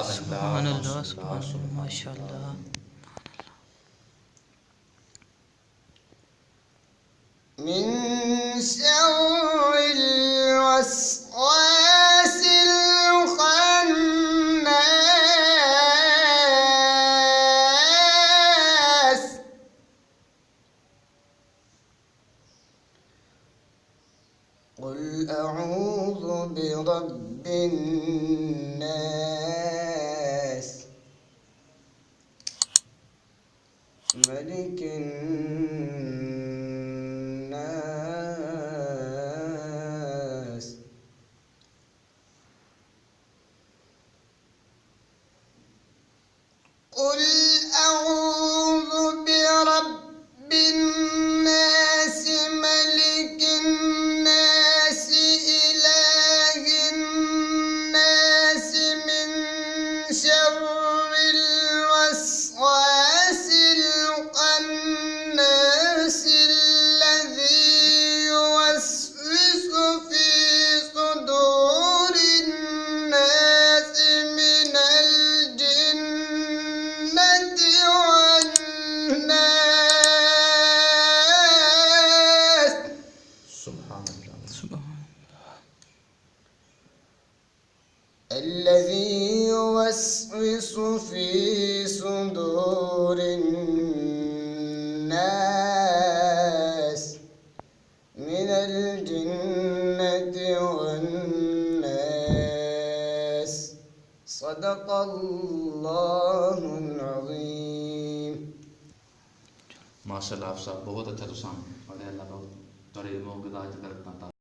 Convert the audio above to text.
सुभान अल्लाह, सुभान अल्लाह, माशाअल्लाह। من شر الوسواس الخناس قل أعوذ برب الناس ملك الناس قل أعوذ برب الناس ملك الناس إله الناس من شر الوسواس الخناس الذي يوسوس في صدور الناس من الجنة والناس. سبحان الله. सुभान الذي يوسوس في صدور الناس من الجنة والناس. صدق الله العظيم. माशाल्लाह आप साहब बहुत अच्छा तुसां और अल्लाह बहुत तोरे इल्म व गिदा करता